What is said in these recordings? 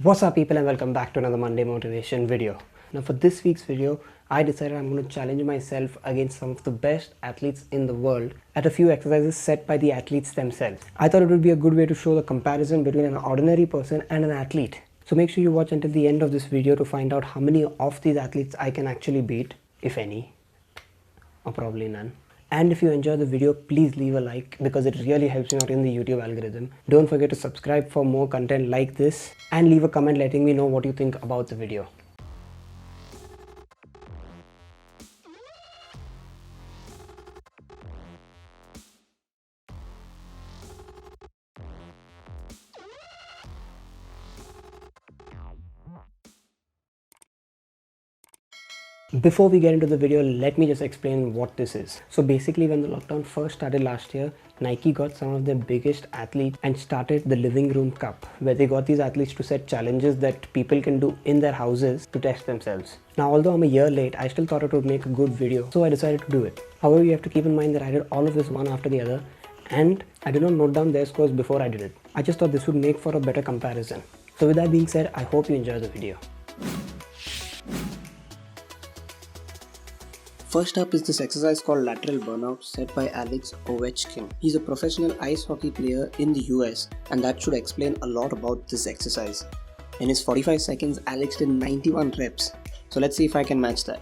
What's up people, and welcome back to another Monday motivation video. Now for this week's video, I decided I'm going to challenge myself against some of the best athletes in the world at a few exercises set by the athletes themselves. I thought it would be a good way to show the comparison between an ordinary person and an athlete. So make sure you watch until the end of this video to find out how many of these athletes I can actually beat, if any, or probably none. And if you enjoy the video, please leave a like because it really helps me out in the YouTube algorithm. Don't forget to subscribe for more content like this and leave a comment letting me know what you think about the video. Before we get into the video, let me just explain what this is. So basically, when the lockdown first started last year, Nike got some of their biggest athletes and started the Living Room Cup, where they got these athletes to set challenges that people can do in their houses to test themselves. Now, although I'm a year late, I still thought it would make a good video, so I decided to do it. However, you have to keep in mind that I did all of this one after the other, and I did not note down their scores before I did it. I just thought this would make for a better comparison. So with that being said, I hope you enjoy the video. First up is this exercise called lateral burnout set by Alex Ovechkin. He's a professional ice hockey player in the US, and that should explain a lot about this exercise. In his 45 seconds, Alex did 91 reps. So let's see if I can match that.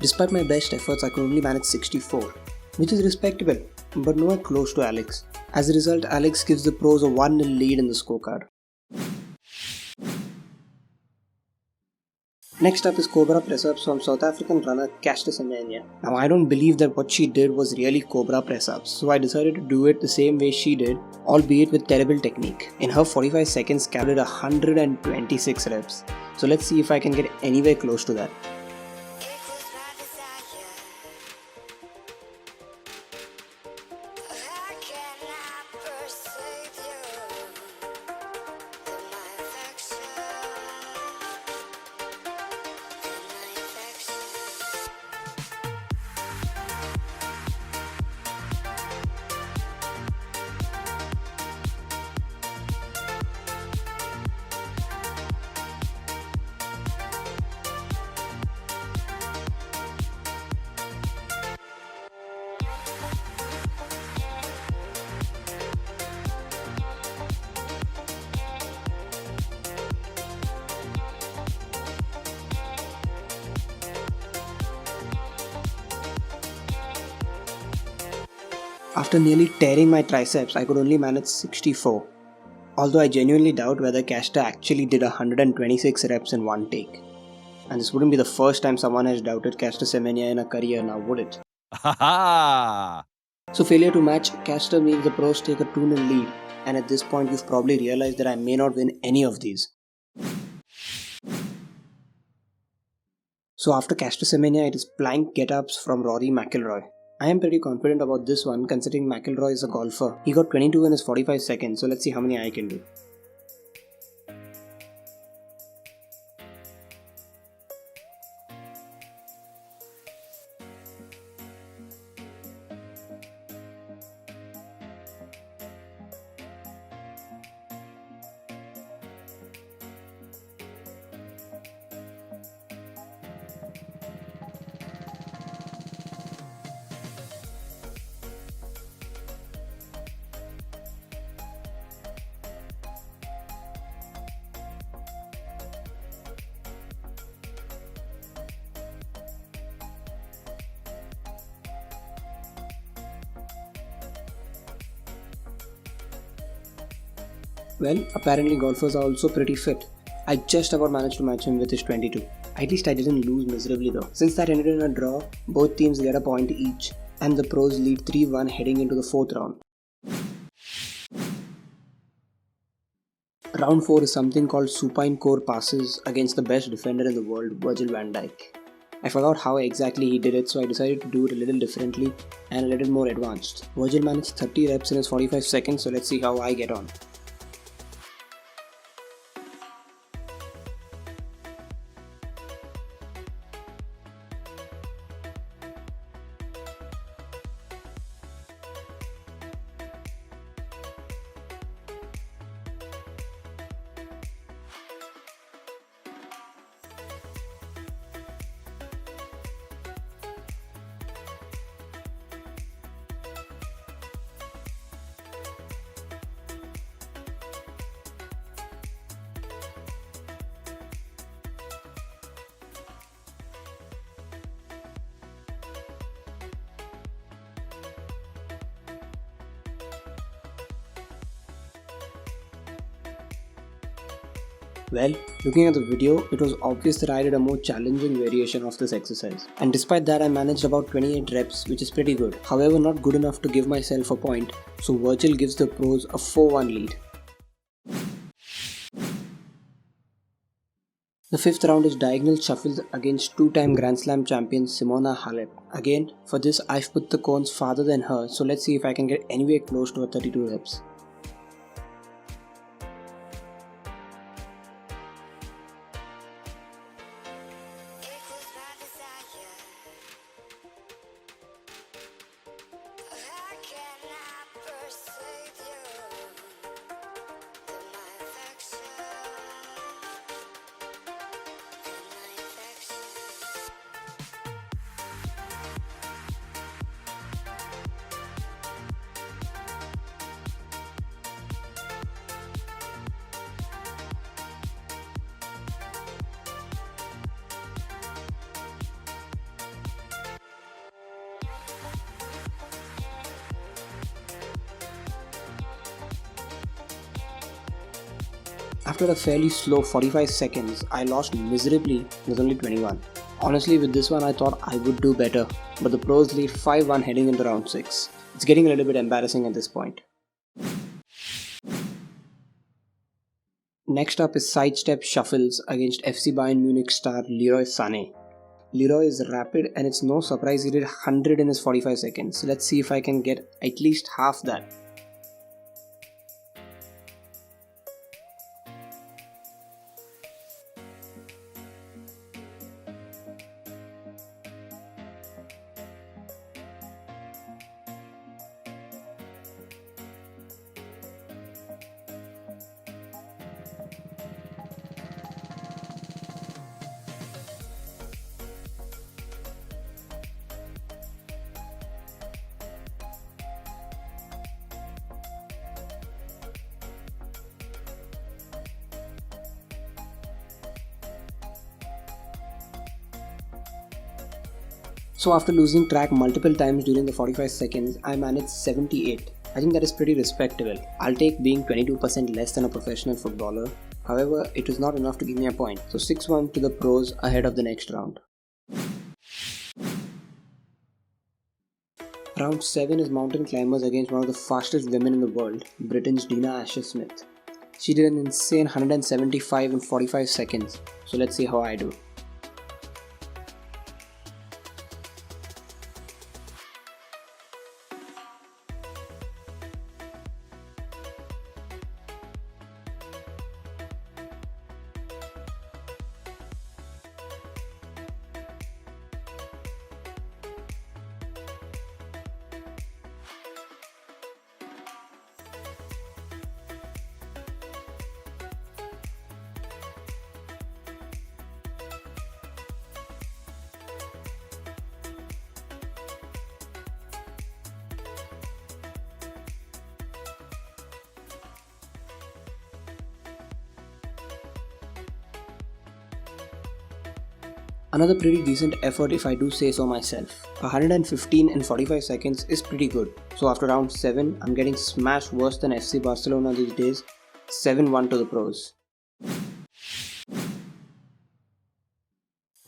Despite my best efforts, I could only manage 64, which is respectable, but nowhere close to Alex. As a result, Alex gives the pros a 1-0 lead in the scorecard. Next up is Cobra press-ups from South African runner Semenya. Now I don't believe that what she did was really Cobra press-ups, so I decided to do it the same way she did, albeit with terrible technique. In her 45 seconds, Kat did 126 reps. So let's see if I can get anywhere close to that. After nearly tearing my triceps, I could only manage 64. Although I genuinely doubt whether Kashta actually did 126 reps in one take. And this wouldn't be the first time someone has doubted Kashta Semenya in a career now, would it? So failure to match Kashta means the pros take a 2-0 lead, and at this point you've probably realized that I may not win any of these. So after Kashta Semenya, it is plank get-ups from Rory McIlroy. I am pretty confident about this one considering McIlroy is a golfer. He got 22 in his 45 seconds, so let's see how many I can do. Well, apparently golfers are also pretty fit. I just about managed to match him with his 22. At least I didn't lose miserably though. Since that ended in a draw, both teams get a point each and the pros lead 3-1 heading into the 4th round. Round 4 is something called supine core passes against the best defender in the world, Virgil Van Dijk. I forgot how exactly he did it, so I decided to do it a little differently and a little more advanced. Virgil managed 30 reps in his 45 seconds, so let's see how I get on. Well, looking at the video, it was obvious that I did a more challenging variation of this exercise. And despite that, I managed about 28 reps, which is pretty good. However, not good enough to give myself a point, so Virgil gives the pros a 4-1 lead. The 5th round is diagonal shuffles against 2-time Grand Slam champion Simona Halep. Again, for this I've put the cones farther than her, so let's see if I can get anywhere close to her 32 reps. After a fairly slow 45 seconds, I lost miserably with only 21. Honestly, with this one I thought I would do better, but the pros lead 5-1 heading into round 6. It's getting a little bit embarrassing at this point. Next up is sidestep shuffles against FC Bayern Munich star Leroy Sane. Leroy is rapid and it's no surprise he did 100 in his 45 seconds. Let's see if I can get at least half that. So after losing track multiple times during the 45 seconds, I managed 78. I think that is pretty respectable. I'll take being 22% less than a professional footballer. However, it was not enough to give me a point. So 6-1 to the pros ahead of the next round. Round 7 is mountain climbers against one of the fastest women in the world, Britain's Dina Asher Smith. She did an insane 175 in 45 seconds. So let's see how I do. Another pretty decent effort if I do say so myself. 115 in 45 seconds is pretty good. So after round 7, I'm getting smashed worse than FC Barcelona these days, 7-1 to the pros.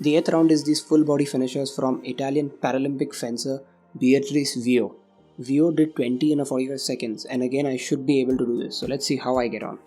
The 8th round is these full body finishers from Italian Paralympic fencer Beatrice Vio. Vio did 20 in a 45 seconds, and again I should be able to do this, so let's see how I get on.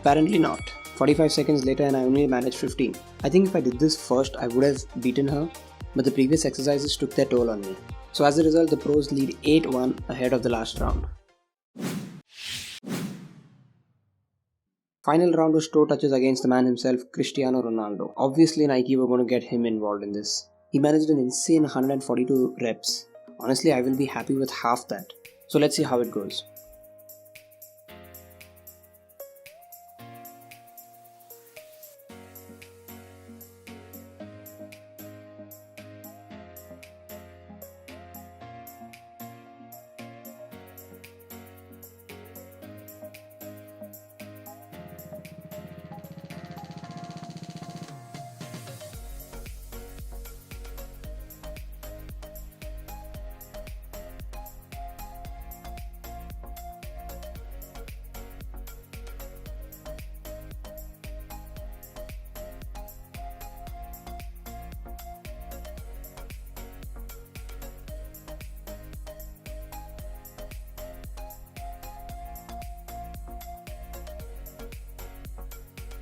Apparently not. 45 seconds later and I only managed 15. I think if I did this first I would have beaten her, but the previous exercises took their toll on me. So as a result the pros lead 8-1 ahead of the last round. Final round was toe touches against the man himself, Cristiano Ronaldo. Obviously Nike were going to get him involved in this. He managed an insane 142 reps. Honestly, I will be happy with half that. So let's see how it goes.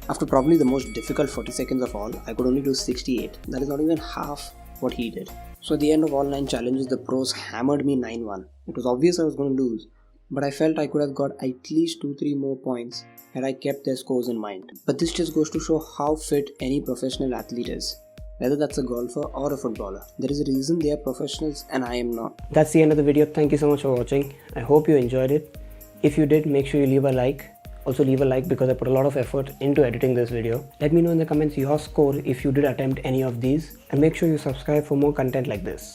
After probably the most difficult 40 seconds of all, I could only do 68. That is not even half what he did. So at the end of all 9 challenges, the pros hammered me 9-1. It was obvious I was going to lose, but I felt I could have got at least 2-3 more points had I kept their scores in mind. But this just goes to show how fit any professional athlete is. Whether that's a golfer or a footballer. There is a reason they are professionals and I am not. That's the end of the video. Thank you so much for watching. I hope you enjoyed it. If you did, make sure you leave a like. Also leave a like because I put a lot of effort into editing this video. Let me know in the comments your score if you did attempt any of these, and make sure you subscribe for more content like this.